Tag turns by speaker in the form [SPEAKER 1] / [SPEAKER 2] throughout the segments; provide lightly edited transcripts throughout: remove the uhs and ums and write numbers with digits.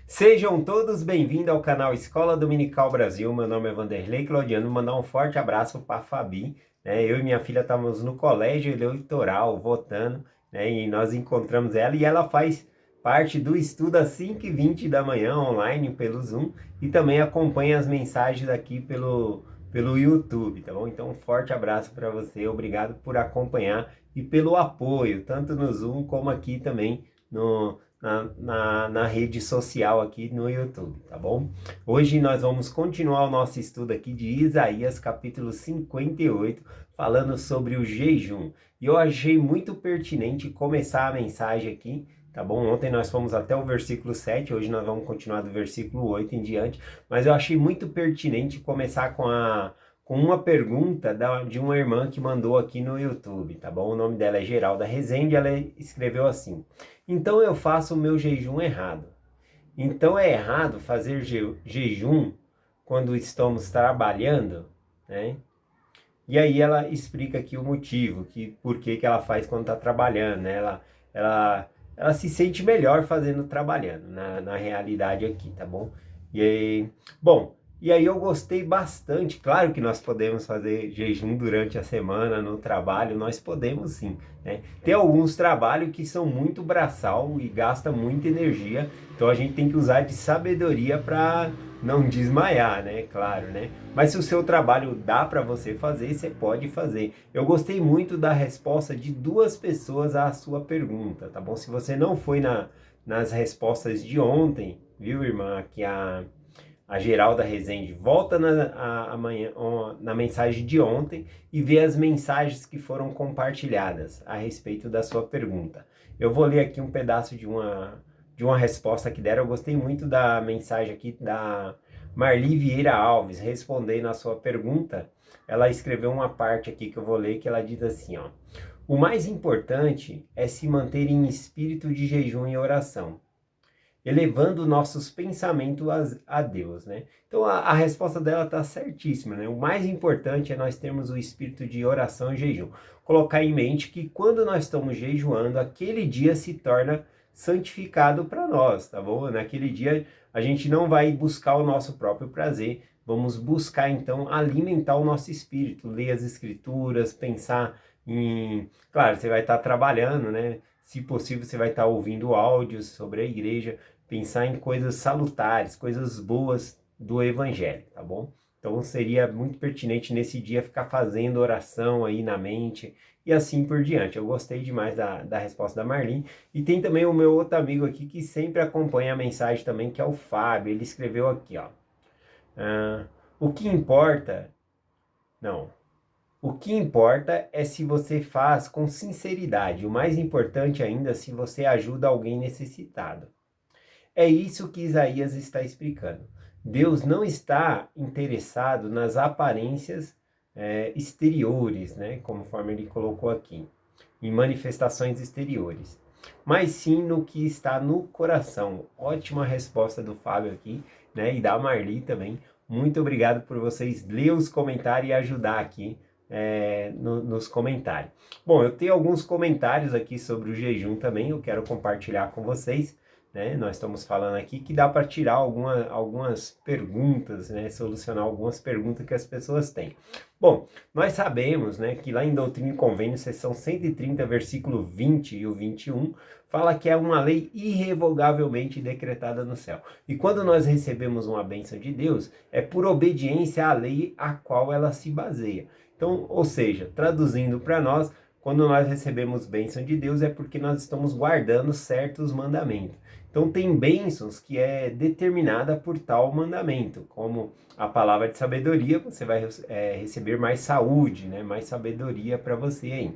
[SPEAKER 1] Sejam todos bem-vindos ao canal Escola Dominical Brasil. Meu nome é Vanderlei Claudiano. Vou mandar um forte abraço para a Fabi. Eu e minha filha estávamos no colégio eleitoral votando, e nós encontramos ela e ela faz parte do estudo às 5h20 da manhã online pelo Zoom e também acompanha as mensagens aqui pelo YouTube, tá bom? Então, um forte abraço para você. Obrigado por acompanhar e pelo apoio, tanto no Zoom como aqui também na rede social aqui no YouTube, tá bom? Hoje nós vamos continuar o nosso estudo aqui de Isaías, capítulo 58, falando sobre o jejum. E eu achei muito pertinente começar a mensagem aqui, tá bom? Ontem nós fomos até o versículo 7, hoje nós vamos continuar do versículo 8 em diante, mas eu achei muito pertinente começar com uma pergunta de uma irmã que mandou aqui no YouTube, tá bom? O nome dela é Geralda Rezende, ela escreveu assim: então eu faço o meu jejum errado. Então é errado fazer jejum quando estamos trabalhando, né? E aí ela explica aqui o motivo, por que ela faz quando está trabalhando, né? Ela, ela se sente melhor fazendo trabalhando, na realidade aqui, tá bom? E aí, bom, e aí eu gostei bastante. Claro que nós podemos fazer jejum durante a semana no trabalho, nós podemos sim, né? Tem alguns trabalhos que são muito braçal e gasta muita energia, então a gente tem que usar de sabedoria para não desmaiar, né? Claro, né? Mas se o seu trabalho dá para você fazer, você pode fazer. Eu gostei muito da resposta de duas pessoas à sua pergunta, tá bom? Se você não foi nas respostas de ontem, viu, irmã? Aqui a Geralda Rezende, volta amanhã, na mensagem de ontem e vê as mensagens que foram compartilhadas a respeito da sua pergunta. Eu vou ler aqui um pedaço de uma resposta que deram. Eu gostei muito da mensagem aqui da Marli Vieira Alves, respondendo a sua pergunta. Ela escreveu uma parte aqui que eu vou ler, que ela diz assim, ó: o mais importante é se manter em espírito de jejum e oração, elevando nossos pensamentos a Deus, né? Então a resposta dela está certíssima, né? O mais importante é nós termos o espírito de oração e jejum. Colocar em mente que quando nós estamos jejuando, aquele dia se torna santificado para nós, tá bom? Naquele dia a gente não vai buscar o nosso próprio prazer, vamos buscar então alimentar o nosso espírito, ler as escrituras, pensar em... Claro, você vai estar trabalhando, né? Se possível, você vai estar ouvindo áudios sobre a igreja, pensar em coisas salutares, coisas boas do evangelho, tá bom? Então seria muito pertinente nesse dia ficar fazendo oração aí na mente e assim por diante. Eu gostei demais da resposta da Marlene. E tem também o meu outro amigo aqui que sempre acompanha a mensagem também, que é o Fábio. Ele escreveu aqui, ó: o que importa, não, o que importa é se você faz com sinceridade. O mais importante ainda é se você ajuda alguém necessitado. É isso que Isaías está explicando. Deus não está interessado nas aparências exteriores, né, conforme ele colocou aqui, em manifestações exteriores, mas sim no que está no coração. Ótima resposta do Fábio aqui, né, e da Marli também. Muito obrigado por vocês ler os comentários e ajudar aqui nos comentários. Bom, eu tenho alguns comentários aqui sobre o jejum também, eu quero compartilhar com vocês. Né? Nós estamos falando aqui que dá para tirar algumas perguntas, né? Solucionar algumas perguntas que as pessoas têm. Bom, nós sabemos, né, que lá em Doutrina e Convênio, seção 130, versículo 20 e o 21, fala que é uma lei irrevogavelmente decretada no céu. E quando nós recebemos uma bênção de Deus, é por obediência à lei a qual ela se baseia. Então, ou seja, traduzindo para nós, quando nós recebemos bênção de Deus é porque nós estamos guardando certos mandamentos. Então tem bênçãos que é determinada por tal mandamento, como a palavra de sabedoria, você vai receber mais saúde, né? Mais sabedoria para você aí.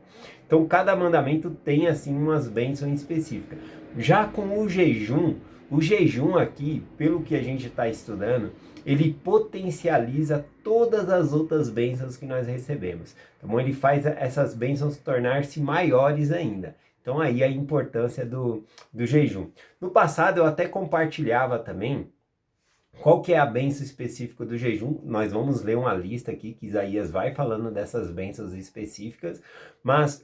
[SPEAKER 1] Então cada mandamento tem assim umas bênçãos específicas. Já com o jejum aqui, pelo que a gente está estudando, ele potencializa todas as outras bênçãos que nós recebemos. Então ele faz essas bênçãos tornar-se maiores ainda. Então aí a importância do jejum. No passado eu até compartilhava também qual que é a bênção específica do jejum. Nós vamos ler uma lista aqui que Isaías vai falando dessas bênçãos específicas, mas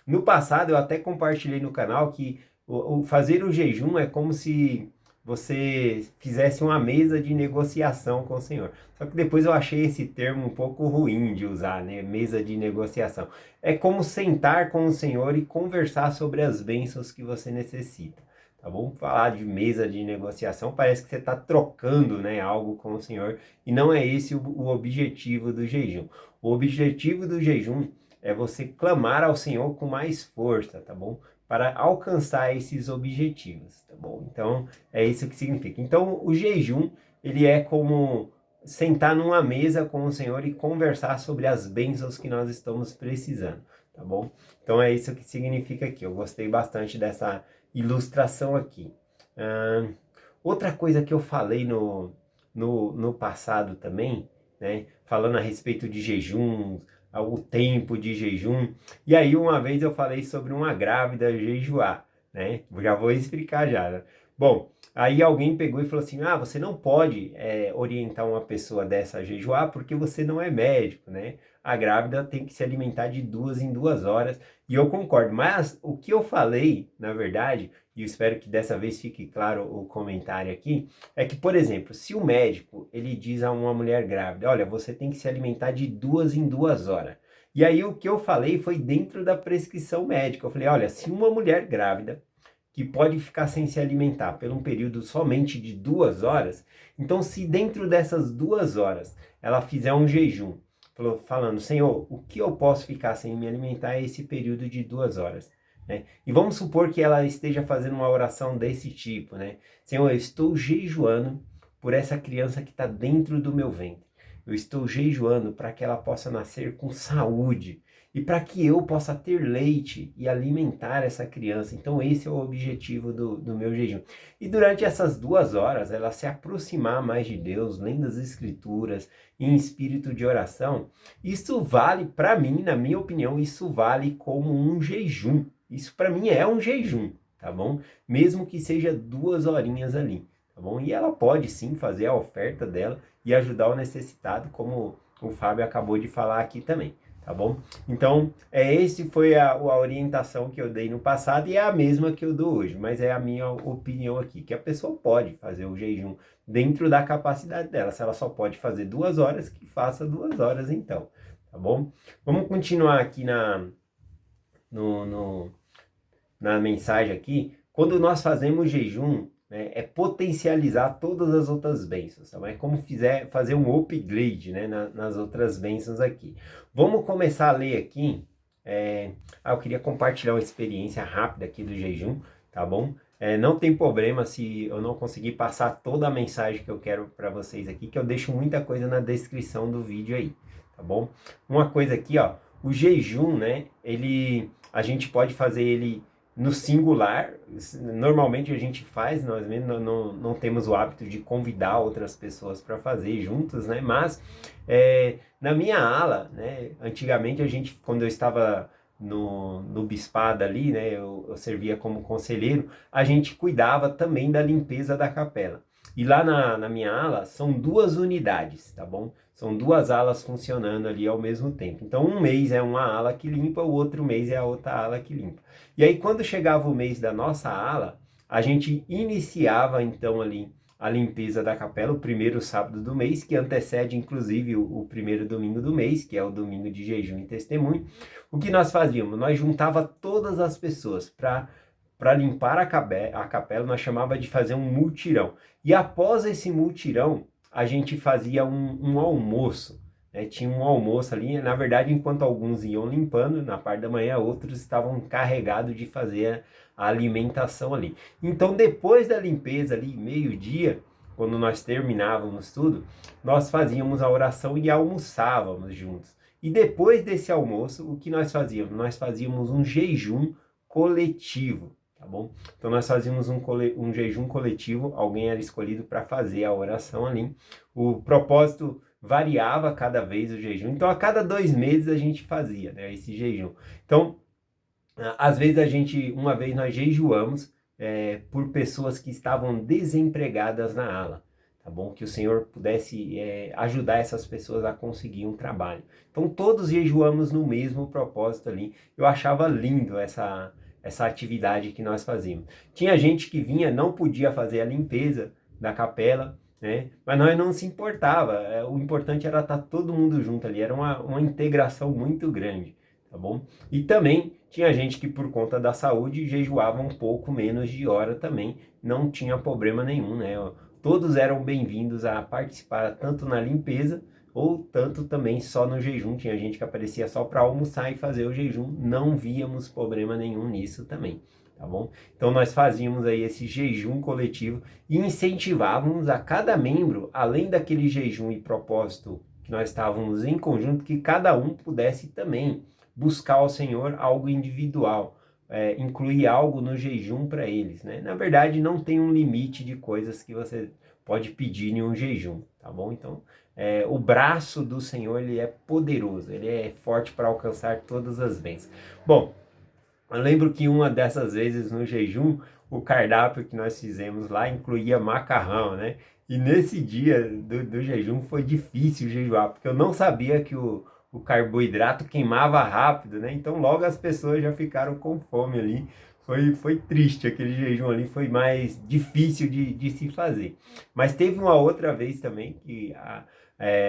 [SPEAKER 1] no passado eu até compartilhei no canal que o fazer o jejum é como se você fizesse uma mesa de negociação com o Senhor. Só que depois eu achei esse termo um pouco ruim de usar, né? Mesa de negociação. É como sentar com o Senhor e conversar sobre as bênçãos que você necessita. Tá bom? Falar de mesa de negociação parece que você está trocando, né, algo com o Senhor, e não é esse o objetivo do jejum. O objetivo do jejum é você clamar ao Senhor com mais força, tá bom? Para alcançar esses objetivos, tá bom? Então, é isso que significa. Então, o jejum, ele é como sentar numa mesa com o Senhor e conversar sobre as bênçãos que nós estamos precisando, tá bom? Então, é isso que significa aqui. Eu gostei bastante dessa ilustração aqui. Outra coisa que eu falei no passado também, né? Falando a respeito de jejum, o tempo de jejum. E aí uma vez eu falei sobre uma grávida jejuar, né? Já vou explicar já, né? Bom, aí alguém pegou e falou assim, você não pode orientar uma pessoa dessa a jejuar porque você não é médico, né? A grávida tem que se alimentar de 2 em 2 horas. E eu concordo, mas o que eu falei, na verdade, e eu espero que dessa vez fique claro o comentário aqui, é que, por exemplo, se o médico ele diz a uma mulher grávida, olha, você tem que se alimentar de 2 em 2 horas. E aí o que eu falei foi dentro da prescrição médica. Eu falei, olha, se uma mulher grávida que pode ficar sem se alimentar por um período somente de 2 horas, então se dentro dessas 2 horas ela fizer um jejum, falando, Senhor, o que eu posso ficar sem me alimentar é esse período de 2 horas. Né? E vamos supor que ela esteja fazendo uma oração desse tipo, né? Senhor, eu estou jejuando por essa criança que está dentro do meu ventre. Eu estou jejuando para que ela possa nascer com saúde e para que eu possa ter leite e alimentar essa criança. Então esse é o objetivo do meu jejum. E durante essas 2 horas, ela se aproximar mais de Deus, lendo as escrituras, em espírito de oração, isso vale, para mim, na minha opinião, isso vale como um jejum. Isso para mim é um jejum, tá bom? Mesmo que seja 2 horinhas ali, tá bom? E ela pode sim fazer a oferta dela e ajudar o necessitado, como o Fábio acabou de falar aqui também, tá bom? Então, esse foi a orientação que eu dei no passado e é a mesma que eu dou hoje, mas é a minha opinião aqui, que a pessoa pode fazer o jejum dentro da capacidade dela. Se ela só pode fazer 2 horas, que faça 2 horas então, tá bom? Vamos continuar aqui na mensagem aqui. Quando nós fazemos jejum, né, é potencializar todas as outras bênçãos, tá? É como fazer um upgrade, né, nas outras bênçãos aqui. Vamos começar a ler aqui. Eu queria compartilhar uma experiência rápida aqui do jejum, tá bom? Não tem problema se eu não conseguir passar toda a mensagem que eu quero para vocês aqui, que eu deixo muita coisa na descrição do vídeo aí, tá bom? Uma coisa aqui, ó, o jejum, né, a gente pode fazer ele no singular. Normalmente a gente faz, nós mesmos não temos o hábito de convidar outras pessoas para fazer juntos, né? Mas na minha ala, né, antigamente quando eu estava no bispado ali, né, eu servia como conselheiro, a gente cuidava também da limpeza da capela. E lá na minha ala são 2 unidades, tá bom? São 2 alas funcionando ali ao mesmo tempo. Então um mês é uma ala que limpa, o outro mês é a outra ala que limpa. E aí quando chegava o mês da nossa ala, a gente iniciava então ali a limpeza da capela, o primeiro sábado do mês, que antecede inclusive o primeiro domingo do mês, que é o domingo de jejum e testemunho. O que nós fazíamos? Nós juntava todas as pessoas para limpar a capela, nós chamava de fazer um mutirão. E após esse mutirão, a gente fazia um almoço. Né? Tinha um almoço ali, na verdade, enquanto alguns iam limpando, na parte da manhã, outros estavam carregados de fazer a alimentação ali. Então, depois da limpeza ali, meio-dia, quando nós terminávamos tudo, nós fazíamos a oração e almoçávamos juntos. E depois desse almoço, o que nós fazíamos? Nós fazíamos um jejum coletivo, tá bom? Então nós fazíamos um jejum coletivo, alguém era escolhido para fazer a oração ali. O propósito variava cada vez o jejum, então a cada 2 meses a gente fazia, né, esse jejum. Então, às vezes uma vez nós jejuamos por pessoas que estavam desempregadas na ala, tá bom? Que o Senhor pudesse ajudar essas pessoas a conseguir um trabalho. Então todos jejuamos no mesmo propósito ali. Eu achava lindo essa atividade que nós fazíamos. Tinha gente que vinha, não podia fazer a limpeza da capela, né? Mas nós não se importava, o importante era estar todo mundo junto ali, era uma integração muito grande, tá bom? E também tinha gente que por conta da saúde jejuava um pouco menos de hora também, não tinha problema nenhum, né? Todos eram bem-vindos a participar tanto na limpeza ou tanto também só no jejum. Tinha gente que aparecia só para almoçar e fazer o jejum, não víamos problema nenhum nisso também, tá bom? Então nós fazíamos aí esse jejum coletivo e incentivávamos a cada membro, além daquele jejum e propósito que nós estávamos em conjunto, que cada um pudesse também buscar ao Senhor algo individual, incluir algo no jejum para eles, né? Na verdade, não tem um limite de coisas que você pode pedir em um jejum, tá bom? Então, o braço do Senhor, ele é poderoso, ele é forte para alcançar todas as bênçãos. Bom, eu lembro que uma dessas vezes no jejum, o cardápio que nós fizemos lá incluía macarrão, né? E nesse dia do jejum foi difícil jejuar, porque eu não sabia que o carboidrato queimava rápido, né? Então logo as pessoas já ficaram com fome ali. Foi triste, aquele jejum ali foi mais difícil de se fazer. Mas teve uma outra vez também que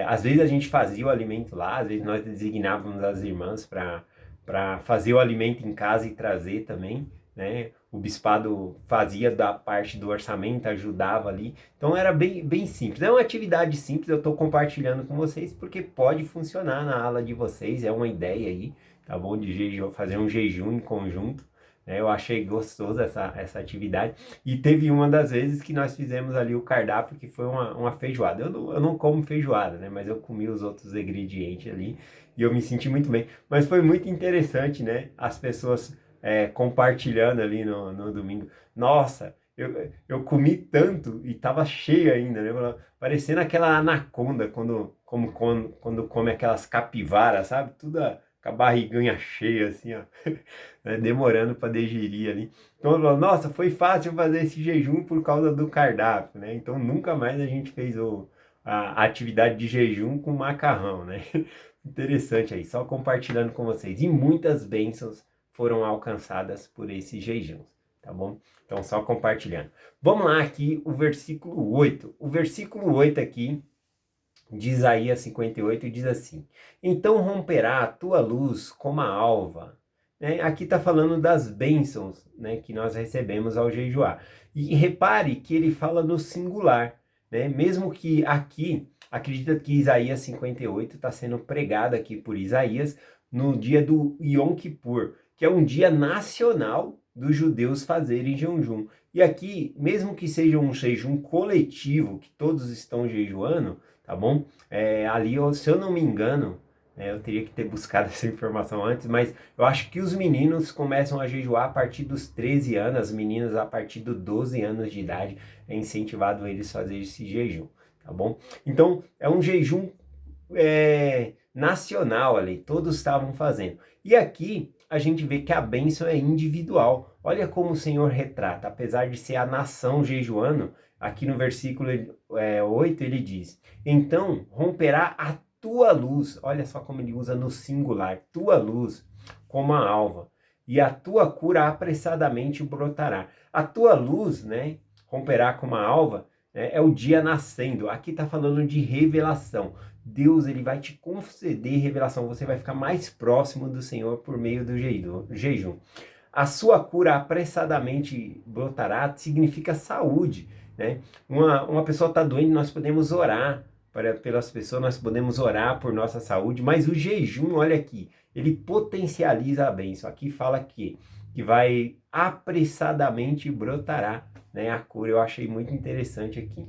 [SPEAKER 1] às vezes a gente fazia o alimento lá, às vezes nós designávamos as irmãs para fazer o alimento em casa e trazer também, né? O bispado fazia da parte do orçamento, ajudava ali. Então era bem simples. É uma atividade simples, eu estou compartilhando com vocês porque pode funcionar na ala de vocês, é uma ideia aí, tá bom? De jejum, fazer um jejum em conjunto. Eu achei gostoso essa atividade. E teve uma das vezes que nós fizemos ali o cardápio, que foi uma feijoada. Eu não como feijoada, né? Mas eu comi os outros ingredientes ali e eu me senti muito bem. Mas foi muito interessante, né? As pessoas compartilhando ali no domingo. Nossa, eu comi tanto e tava cheio ainda, né? Parecendo aquela anaconda quando come aquelas capivaras, sabe? Tudo com a barriguinha cheia, assim, ó. Né, demorando para digerir ali. Então, nossa, foi fácil fazer esse jejum por causa do cardápio, né? Então, nunca mais a gente fez a atividade de jejum com macarrão, né? Interessante aí, só compartilhando com vocês. E muitas bênçãos foram alcançadas por esses jejuns, tá bom? Então, só compartilhando. Vamos lá aqui, o versículo 8. O versículo 8 aqui de Isaías 58 diz assim: então romperá a tua luz como a alva. Aqui está falando das bênçãos, né, que nós recebemos ao jejuar. E repare que ele fala no singular, né? Mesmo que aqui, acredita que Isaías 58 está sendo pregado aqui por Isaías no dia do Yom Kippur, que é um dia nacional dos judeus fazerem jejum. E aqui, mesmo que seja um jejum coletivo, que todos estão jejuando, tá bom? Ali, se eu não me engano, eu teria que ter buscado essa informação antes, mas eu acho que os meninos começam a jejuar a partir dos 13 anos, as meninas a partir dos 12 anos de idade, é incentivado eles a fazer esse jejum, tá bom? Então, é um jejum nacional ali, todos estavam fazendo. E aqui a gente vê que a bênção é individual. Olha como o Senhor retrata, apesar de ser a nação jejuando, aqui no versículo 8 ele diz: então romperá a tua luz, olha só como ele usa no singular, tua luz como a alva, e a tua cura apressadamente brotará. A tua luz, né, romperá como a alva, é o dia nascendo. Aqui está falando de revelação. Deus, ele vai te conceder revelação, você vai ficar mais próximo do Senhor por meio do jejum. A sua cura apressadamente brotará significa saúde, né? Uma pessoa está doente, nós podemos orar pelas pessoas, nós podemos orar por nossa saúde, mas o jejum, olha aqui, ele potencializa a bênção. Aqui fala que vai apressadamente brotará, né, a cura. Eu achei muito interessante aqui.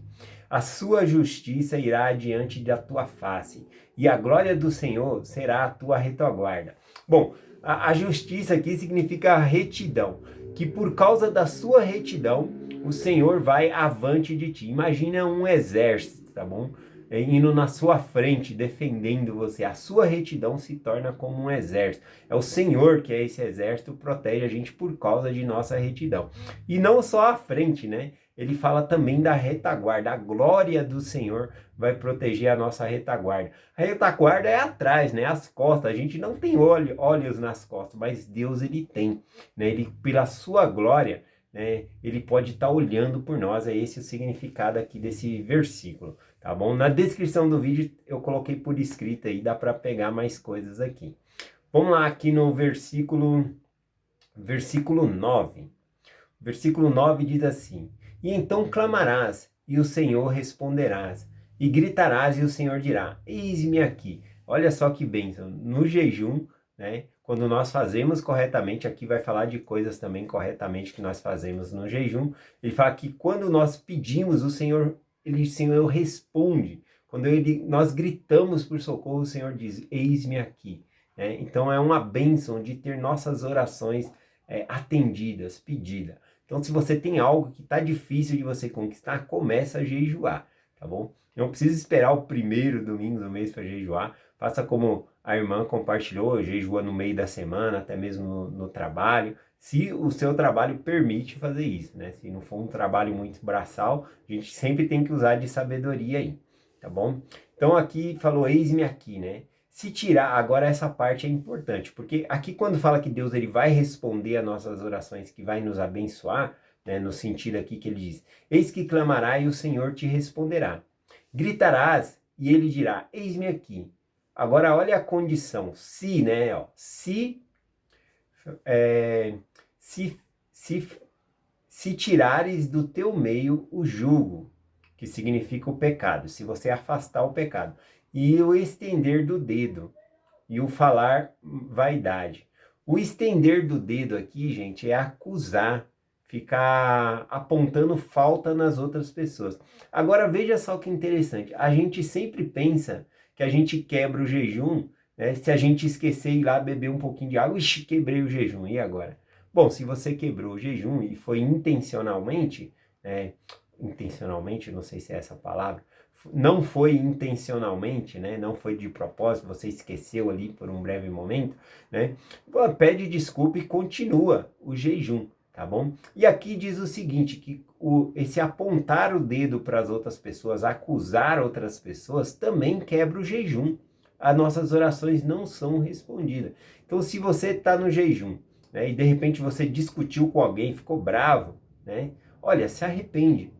[SPEAKER 1] A sua justiça irá adiante da tua face, e a glória do Senhor será a tua retaguarda. Bom, a justiça aqui significa retidão, que por causa da sua retidão, o Senhor vai avante de ti. Imagina um exército, tá bom? Indo na sua frente, defendendo você. A sua retidão se torna como um exército. É o Senhor que é esse exército, protege a gente por causa de nossa retidão. E não só a frente, né? ele fala também da retaguarda. A glória do Senhor vai proteger a nossa retaguarda. A retaguarda é atrás, né? As costas. A gente não tem olhos nas costas, mas Deus ele tem, né? Ele, pela sua glória, né? Ele pode estar olhando por nós. É esse o significado aqui desse versículo, tá bom? Na descrição do vídeo eu coloquei por escrito aí, dá para pegar mais coisas aqui. Vamos lá aqui no versículo 9. Versículo 9 diz assim: E então clamarás, e o Senhor responderás, e gritarás, e o Senhor dirá: Eis-me aqui. Olha só que bênção. No jejum, né? Quando nós fazemos corretamente, aqui vai falar de coisas também corretamente que nós fazemos no jejum. Ele fala que quando nós pedimos, o Senhor responde. Quando nós gritamos por socorro, o Senhor diz: Eis-me aqui. Então é uma bênção de ter nossas orações atendidas, pedidas. Então, se você tem algo que está difícil de você conquistar, começa a jejuar, tá bom? Não precisa esperar o primeiro domingo do mês para jejuar. Faça como a irmã compartilhou, jejua no meio da semana, até mesmo no trabalho. Se o seu trabalho permite fazer isso, né? Se não for um trabalho muito braçal, a gente sempre tem que usar de sabedoria aí, tá bom? Então, aqui falou, eis-me aqui, né? Se tirar, agora essa parte é importante, porque aqui quando fala que Deus ele vai responder a nossas orações, que vai nos abençoar, né, no sentido aqui que ele diz, eis que clamará e o Senhor te responderá. Gritarás e ele dirá, eis-me aqui. Agora olha a condição, se, né, ó, se se, se tirares do teu meio o jugo, que significa o pecado, se você afastar o pecado, e o estender do dedo, e o falar vaidade. O estender do dedo aqui, gente, é acusar, ficar apontando falta nas outras pessoas. Agora veja só que interessante, a gente sempre pensa que a gente quebra o jejum, né? Se a gente esquecer ir lá beber um pouquinho de água, ixi, quebrei o jejum, e agora? Bom, se você quebrou o jejum e foi intencionalmente, intencionalmente, não sei se é essa palavra, não foi intencionalmente, né? Não foi de propósito, você esqueceu ali por um breve momento, né? Pede desculpa e continua o jejum, tá bom? E aqui diz o seguinte, que esse apontar o dedo para as outras pessoas, acusar outras pessoas, também quebra o jejum. As nossas orações não são respondidas. Então, se você está no jejum, né, e de repente você discutiu com alguém, ficou bravo, né? Olha, se arrepende.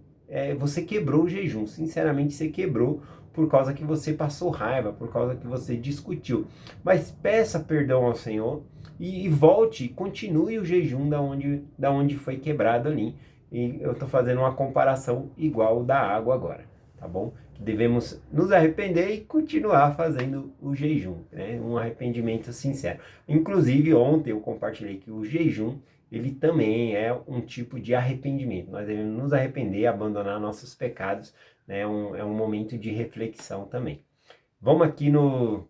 [SPEAKER 1] Você quebrou o jejum, sinceramente você quebrou por causa que você passou raiva, por causa que você discutiu. Mas peça perdão ao Senhor e volte, continue o jejum da onde foi quebrado ali. E eu estou fazendo uma comparação igual da água agora, tá bom? Que devemos nos arrepender e continuar fazendo o jejum, né? Um arrependimento sincero. Inclusive, ontem eu compartilhei que o jejum ele também é um tipo de arrependimento. Nós devemos nos arrepender, abandonar nossos pecados, né? É um momento de reflexão também. Vamos aqui no...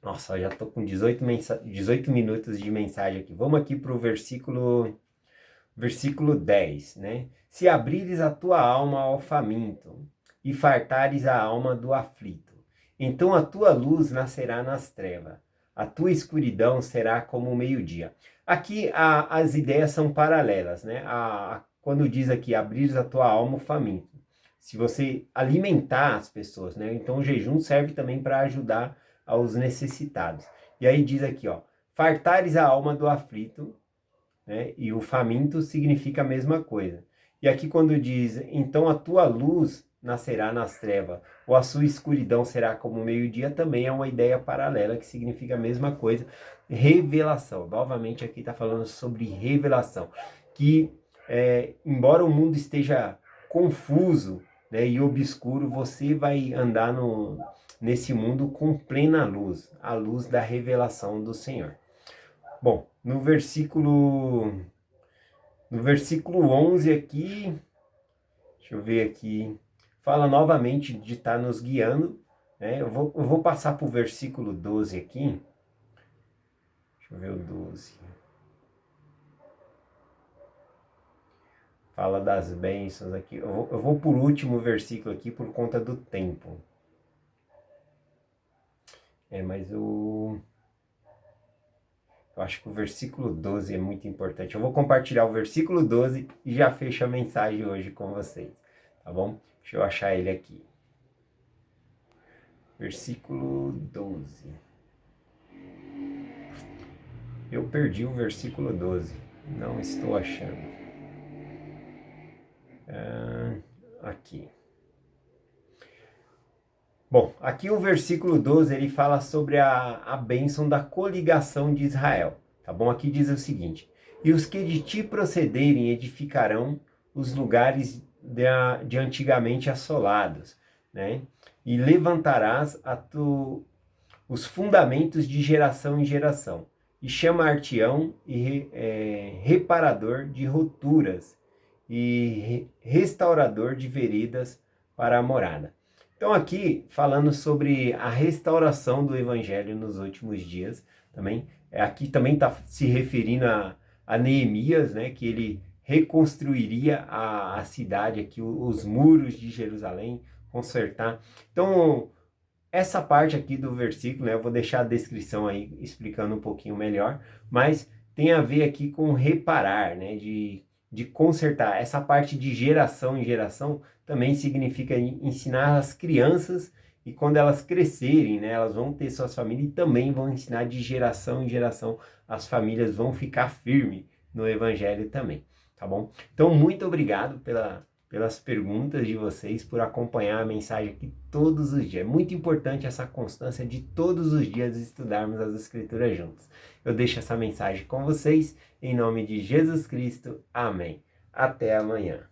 [SPEAKER 1] Nossa, já estou com 18 minutos de mensagem aqui. Vamos aqui para o versículo 10, né? Se abrires a tua alma ao faminto e fartares a alma do aflito, então a tua luz nascerá nas trevas, a tua escuridão será como o meio-dia. Aqui as ideias são paralelas, né? Quando diz aqui, abrires a tua alma ao faminto, se você alimentar as pessoas, né? Então o jejum serve também para ajudar aos necessitados. E aí diz aqui, ó, fartares a alma do aflito, né? E o faminto significa a mesma coisa. E aqui quando diz, então a tua luz nascerá nas trevas, ou a sua escuridão será como o meio-dia, também é uma ideia paralela que significa a mesma coisa. Revelação. Novamente aqui está falando sobre revelação. Que embora o mundo esteja confuso, né, e obscuro, você vai andar nesse mundo com plena luz, a luz da revelação do Senhor. Bom, no versículo 11 aqui, deixa eu ver aqui, fala novamente de estar nos guiando, né? Eu vou passar para o versículo 12 aqui, deixa eu ver o 12. Fala das bênçãos aqui, eu vou por último versículo aqui por conta do tempo. Mas eu Eu acho que o versículo 12 é muito importante. Eu vou compartilhar o versículo 12 e já fecho a mensagem hoje com vocês, tá bom? Deixa eu achar ele aqui. Versículo 12. Eu perdi o versículo 12. Não estou achando. Aqui. Bom, aqui o versículo 12, ele fala sobre a bênção da coligação de Israel, tá bom? Aqui diz o seguinte: e os que de ti procederem edificarão os lugares de antigamente assolados, né? E levantarás os fundamentos de geração em geração, e chamar-te-ão reparador de roturas, e restaurador de veredas para a morada. Então aqui, falando sobre a restauração do evangelho nos últimos dias, também, aqui também está se referindo a Neemias, né, que ele reconstruiria a cidade aqui, os muros de Jerusalém, consertar. Então, essa parte aqui do versículo, né, eu vou deixar a descrição aí explicando um pouquinho melhor, mas tem a ver aqui com reparar, né, de consertar. Essa parte de geração em geração também significa ensinar as crianças, e quando elas crescerem, né, elas vão ter suas famílias e também vão ensinar de geração em geração. As famílias vão ficar firmes no evangelho também, tá bom? Então, muito obrigado pelas perguntas de vocês, por acompanhar a mensagem aqui todos os dias. É muito importante essa constância de todos os dias estudarmos as Escrituras juntos. Eu deixo essa mensagem com vocês, em nome de Jesus Cristo. Amém. Até amanhã.